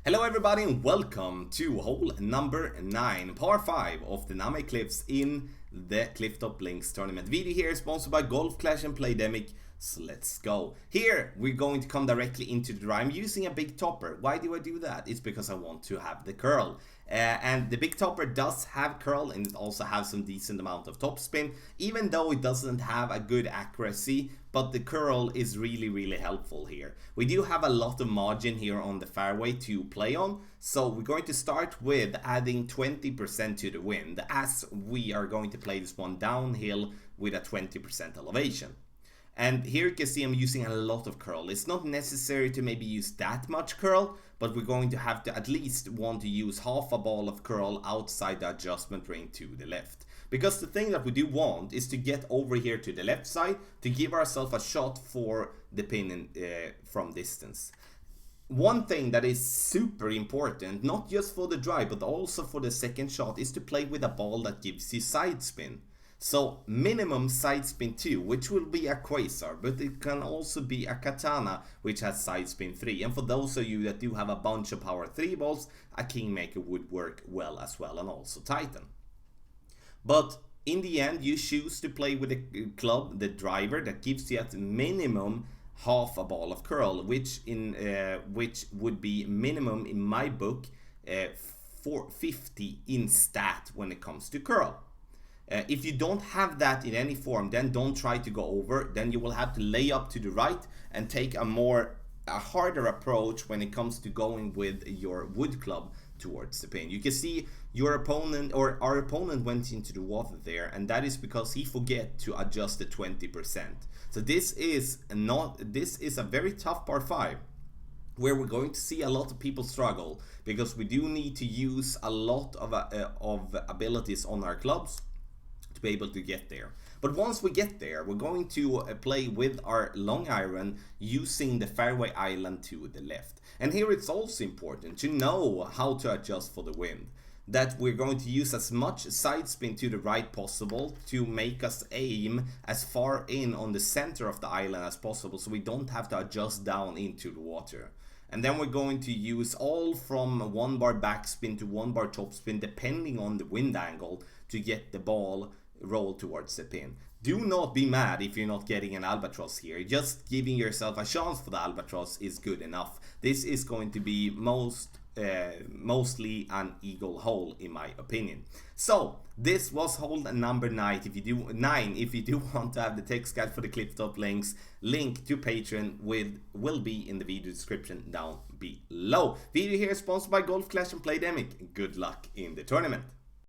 Hello everybody and welcome to hole number 9, par 5 of the Namhae cliffs in the Clifftop Links tournament. Video here is sponsored by Golf Clash and Playdemic, so let's go. Here we're going to come directly into the draw. I'm using a big topper. Why do I do that? It's because I want to have the curl. And the big topper does have curl and it also has some decent amount of topspin, even though it doesn't have a good accuracy, but the curl is really helpful here. We do have a lot of margin here on the fairway to play on, so we're going to start with adding 20% to the wind, as we are going to play this one downhill with a 20% elevation. And here you can see I'm using a lot of curl. It's not necessary to maybe use that much curl, but we're going to have to at least want to use half a ball of curl outside the adjustment ring to the left. Because the thing that we do want is to get over here to the left side to give ourselves a shot for the pin from distance. One thing that is super important, not just for the drive but also for the second shot, is to play with a ball that gives you side spin. So minimum side spin 2, which will be a quasar, but it can also be a katana, which has side spin 3. And for those of you that do have a bunch of power 3 balls, a kingmaker would work well as well, and also titan. But in the end, you choose to play with a club, the driver, that gives you at minimum half a ball of curl, which would be minimum in my book 450 in stat when it comes to curl. If you don't have that in any form, then don't try to go over. Then you will have to lay up to the right and take a harder approach when it comes to going with your wood club towards the pin. You can see your opponent, or our opponent, went into the water there, and that is because he forget to adjust the 20%. So this is a very tough par 5, where we're going to see a lot of people struggle, because we do need to use a lot of abilities on our clubs to be able to get there. But once we get there, we're going to play with our long iron using the fairway island to the left. And here it's also important to know how to adjust for the wind. That we're going to use as much side spin to the right possible to make us aim as far in on the center of the island as possible, so we don't have to adjust down into the water. And then we're going to use all from 1 bar backspin to 1 bar topspin, depending on the wind angle, to get the ball roll towards the pin. Do not be mad if you're not getting an albatross here. Just giving yourself a chance for the albatross is good enough. This is going to be mostly an eagle hole in my opinion. So this was hole number 9. If you do want to have the text guide for the Clifftop Links, link to Patreon will be in the video description down below. Video here is sponsored by Golf Clash and Playdemic. Good luck in the tournament.